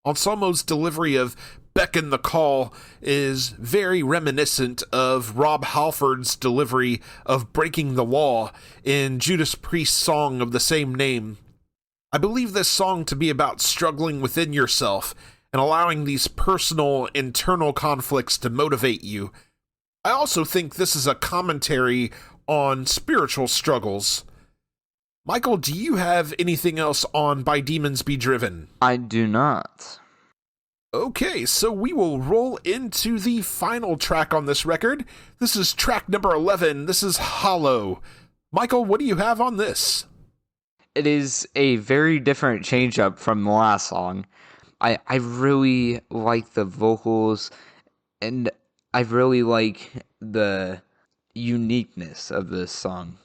Anselmo's delivery of Beckon the Call is very reminiscent of Rob Halford's delivery of Breaking the Law in Judas Priest's song of the same name. I believe this song to be about struggling within yourself and allowing these personal, internal conflicts to motivate you. I also think this is a commentary on spiritual struggles. Michael, do you have anything else on By Demons Be Driven? I do not. Okay, so we will roll into the final track on this record. This is track number 11. This is Hollow. Michael, what do you have on this? It is a very different change up from the last song. I really like the vocals, and I really like the uniqueness of this song.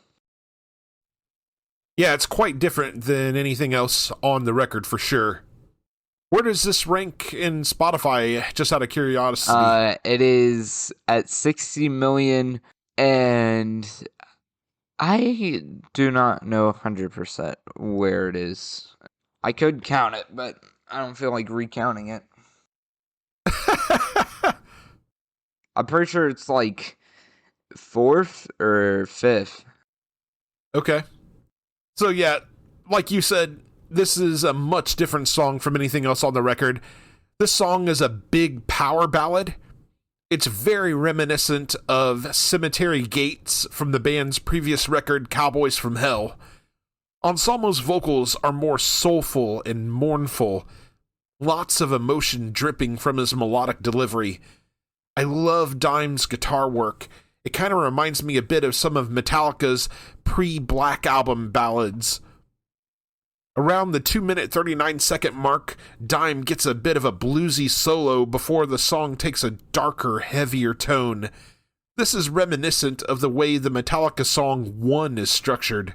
Yeah, it's quite different than anything else on the record for sure. Where does this rank in Spotify, just out of curiosity? It is at 60 million, and I do not know 100% where it is. I could count it, but I don't feel like recounting it. I'm pretty sure it's like 4th or 5th. Okay. So yeah, like you said, this is a much different song from anything else on the record. This song is a big power ballad. It's very reminiscent of Cemetery Gates from the band's previous record, Cowboys from Hell. Anselmo's vocals are more soulful and mournful. Lots of emotion dripping from his melodic delivery. I love Dime's guitar work. It kind of reminds me a bit of some of Metallica's pre-Black Album ballads. Around the 2-minute 39-second mark, Dime gets a bit of a bluesy solo before the song takes a darker, heavier tone. This is reminiscent of the way the Metallica song One is structured.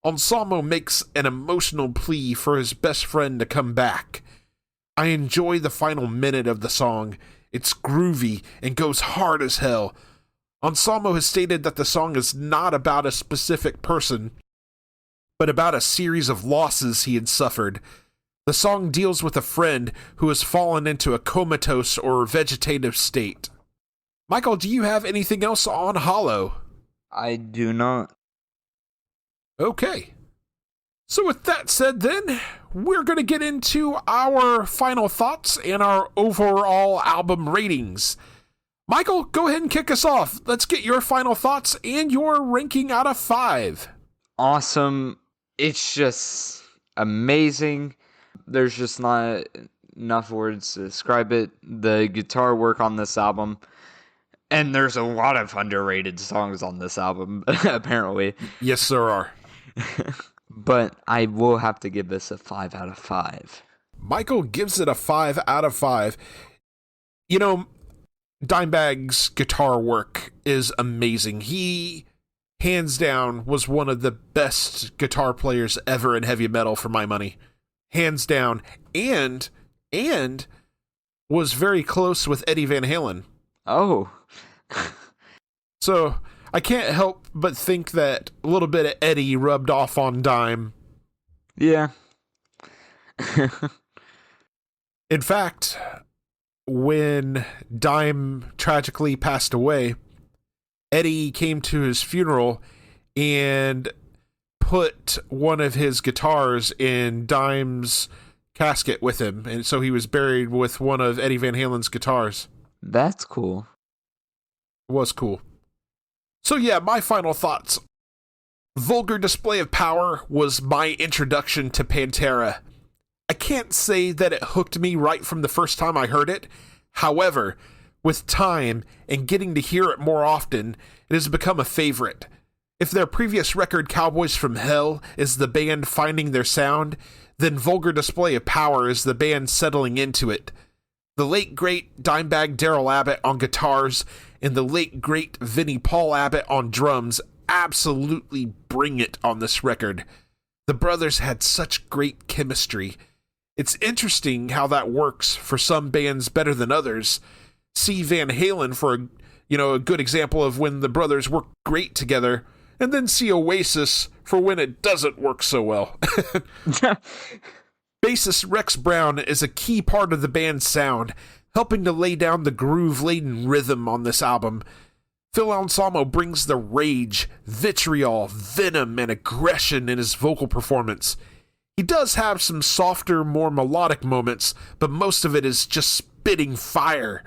Anselmo makes an emotional plea for his best friend to come back. I enjoy the final minute of the song. It's groovy and goes hard as hell. Anselmo has stated that the song is not about a specific person, but about a series of losses he had suffered. The song deals with a friend who has fallen into a comatose or vegetative state. Michael, do you have anything else on Hollow? I do not. Okay. So with that said then, we're going to get into our final thoughts and our overall album ratings. Michael, go ahead and kick us off. Let's get your final thoughts and your ranking out of 5. Awesome. It's just amazing. There's just not enough words to describe it. The guitar work on this album, and there's a lot of underrated songs on this album, apparently. Yes, there are. But I will have to give this a 5 out of 5. Michael gives it a 5 out of 5. You know, Dimebag's guitar work is amazing. He, hands down, was one of the best guitar players ever in heavy metal for my money. Hands down. And was very close with Eddie Van Halen. Oh. So I can't help but think that a little bit of Eddie rubbed off on Dime. Yeah. In fact, when Dime tragically passed away, Eddie came to his funeral and put one of his guitars in Dime's casket with him. And so he was buried with one of Eddie Van Halen's guitars. That's cool. It was cool. So yeah, my final thoughts. Vulgar Display of Power was my introduction to Pantera. I can't say that it hooked me right from the first time I heard it. However, with time and getting to hear it more often, it has become a favorite. If their previous record, Cowboys from Hell, is the band finding their sound, then Vulgar Display of Power is the band settling into it. The late great Dimebag Darrell Abbott on guitars and the late great Vinnie Paul Abbott on drums absolutely bring it on this record. The brothers had such great chemistry. It's interesting how that works for some bands better than others. See Van Halen for a good example of when the brothers work great together, and then see Oasis for when it doesn't work so well. Bassist Rex Brown is a key part of the band's sound, helping to lay down the groove-laden rhythm on this album. Phil Anselmo brings the rage, vitriol, venom, and aggression in his vocal performance. He does have some softer, more melodic moments, but most of it is just spitting fire.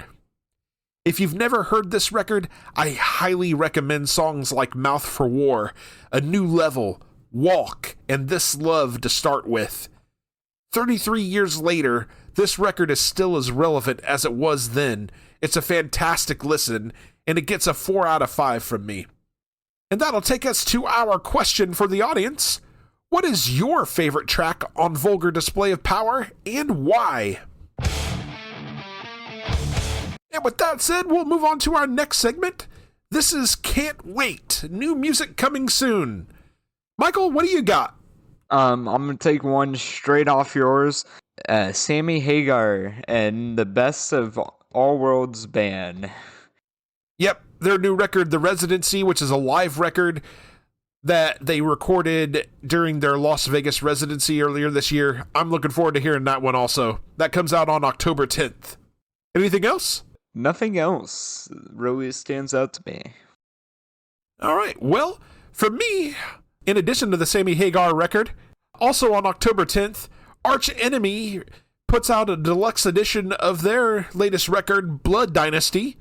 If you've never heard this record, I highly recommend songs like Mouth for War, A New Level, Walk, and This Love to start with. 33 years later, this record is still as relevant as it was then. It's a fantastic listen, and it gets a 4 out of 5 from me. And that'll take us to our question for the audience. What is your favorite track on Vulgar Display of Power, and why? And with that said, we'll move on to our next segment. This is Can't Wait, new music coming soon. Michael, what do you got? I'm gonna take one straight off yours. Sammy Hagar and the Best of All Worlds Band. Yep, their new record, The Residency, which is a live record that they recorded during their Las Vegas residency earlier this year. I'm looking forward to hearing that one also. That comes out on October 10th. Anything else? Nothing else really stands out to me. All right, well, for me, in addition to the Sammy Hagar record, also on October 10th, Arch Enemy puts out a deluxe edition of their latest record, Blood Dynasty.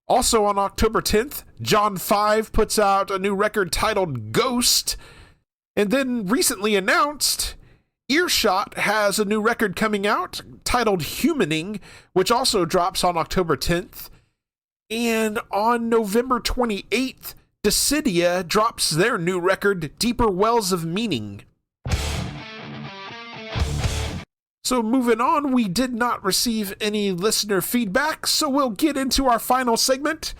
Also on October 10th, John 5 puts out a new record titled Ghost. And then recently announced, Earshot has a new record coming out titled Humaning, which also drops on October 10th. And on November 28th, Decidia drops their new record, Deeper Wells of Meaning. So moving on, we did not receive any listener feedback, so we'll get into our final segment.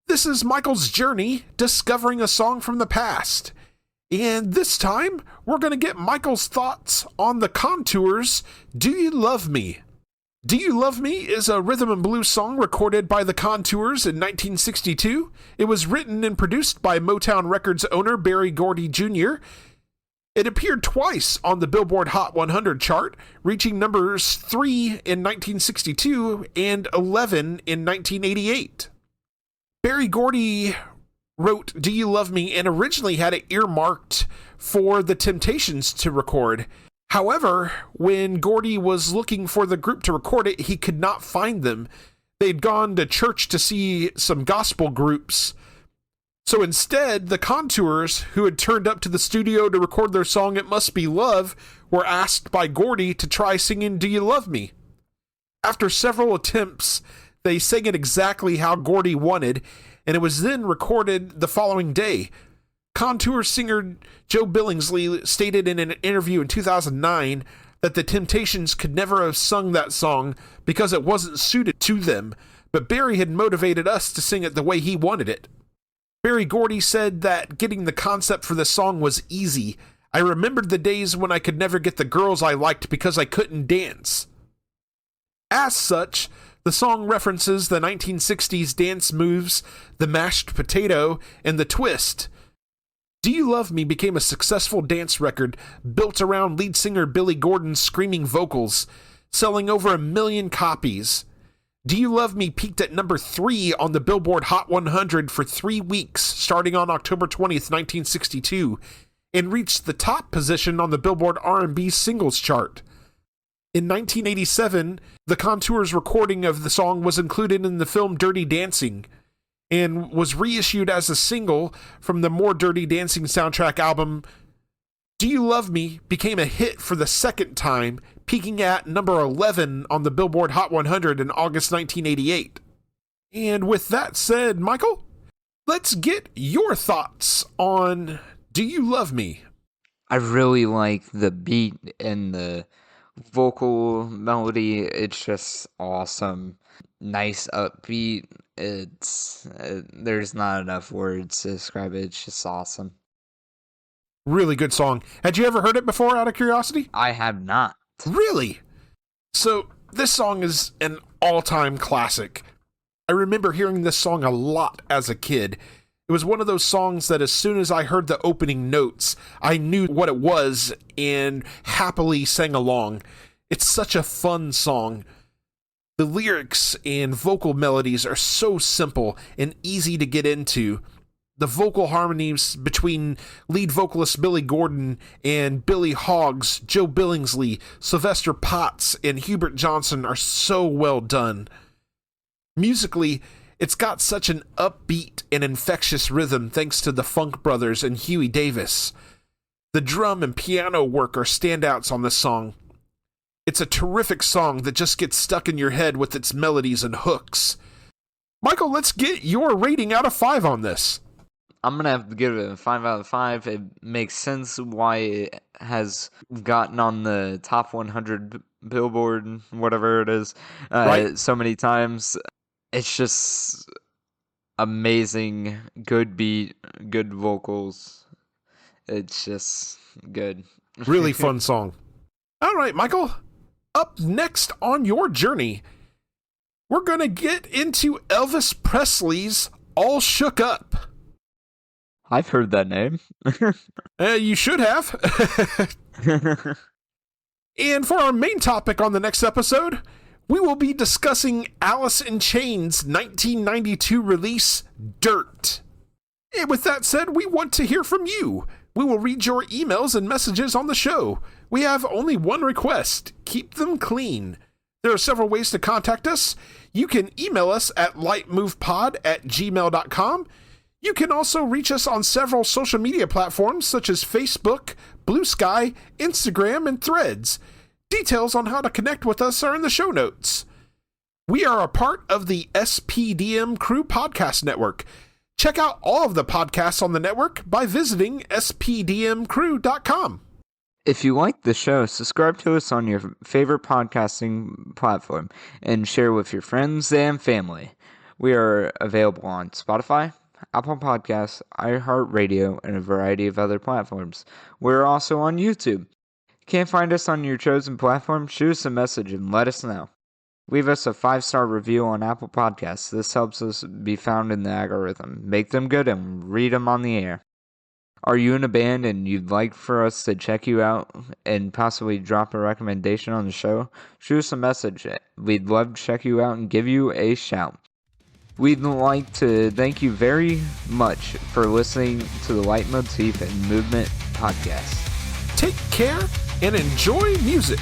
This is Michael's journey, discovering a song from the past. And this time, we're going to get Michael's thoughts on the Contours' Do You Love Me? Do You Love Me is a rhythm and blues song recorded by the Contours in 1962. It was written and produced by Motown Records owner Berry Gordy Jr., It appeared twice on the Billboard Hot 100 chart, reaching numbers 3 in 1962 and 11 in 1988. Berry Gordy wrote Do You Love Me and originally had it earmarked for the Temptations to record. However, when Gordy was looking for the group to record it, he could not find them. They'd gone to church to see some gospel groups. So instead, the Contours, who had turned up to the studio to record their song It Must Be Love, were asked by Gordy to try singing Do You Love Me? After several attempts, they sang it exactly how Gordy wanted, and it was then recorded the following day. Contour singer Joe Billingsley stated in an interview in 2009 that the Temptations could never have sung that song because it wasn't suited to them, but Berry had motivated us to sing it the way he wanted it. Berry Gordy said that getting the concept for the song was easy. I remembered the days when I could never get the girls I liked because I couldn't dance. As such, the song references the 1960s dance moves, the mashed potato, and the twist. Do You Love Me became a successful dance record built around lead singer Billy Gordon's screaming vocals, selling over 1 million copies. Do You Love Me peaked at number 3 on the Billboard Hot 100 for 3 weeks, starting on October 20th, 1962, and reached the top position on the Billboard R&B Singles Chart. In 1987, the Contours' recording of the song was included in the film Dirty Dancing, and was reissued as a single from the More Dirty Dancing soundtrack album. Do You Love Me became a hit for the second time, peaking at number 11 on the Billboard Hot 100 in August 1988. And with that said, Michael, let's get your thoughts on Do You Love Me? I really like the beat and the vocal melody. It's just awesome. Nice upbeat. It's there's not enough words to describe it. It's just awesome. Really good song. Had you ever heard it before, out of curiosity? I have not. Really? So, this song is an all-time classic. I remember hearing this song a lot as a kid. It was one of those songs that as soon as I heard the opening notes, I knew what it was and happily sang along. It's such a fun song. The lyrics and vocal melodies are so simple and easy to get into. The vocal harmonies between lead vocalist Billy Gordon and Billy Hoggs, Joe Billingsley, Sylvester Potts, and Hubert Johnson are so well done. Musically, it's got such an upbeat and infectious rhythm thanks to the Funk Brothers and Huey Davis. The drum and piano work are standouts on this song. It's a terrific song that just gets stuck in your head with its melodies and hooks. Michael, let's get your rating out of 5 on this. I'm going to have to give it a 5 out of 5. It makes sense why it has gotten on the top 100 Billboard, whatever it is, Right. so many times. It's just amazing, good beat, good vocals. It's just good. Really fun song. All right, Michael. Up next on your journey, we're going to get into Elvis Presley's All Shook Up. I've heard that name. You should have. And for our main topic on the next episode, we will be discussing Alice in Chains' 1992 release, Dirt. And with that said, we want to hear from you. We will read your emails and messages on the show. We have only one request. Keep them clean. There are several ways to contact us. You can email us at lightmovepod@gmail.com. You can also reach us on several social media platforms such as Facebook, Blue Sky, Instagram, and Threads. Details on how to connect with us are in the show notes. We are a part of the SPDM Crew Podcast Network. Check out all of the podcasts on the network by visiting spdmcrew.com. If you like the show, subscribe to us on your favorite podcasting platform and share with your friends and family. We are available on Spotify, Apple Podcasts, iHeartRadio, and a variety of other platforms. We're also on YouTube. Can't find us on your chosen platform? Shoot us a message and let us know. Leave us a 5-star review on Apple Podcasts. This helps us be found in the algorithm. Make them good and read them on the air. Are you in a band and you'd like for us to check you out and possibly drop a recommendation on the show? Shoot us a message. We'd love to check you out and give you a shout. We'd like to thank you very much for listening to the Leitmotif and Movement podcast. Take care and enjoy music.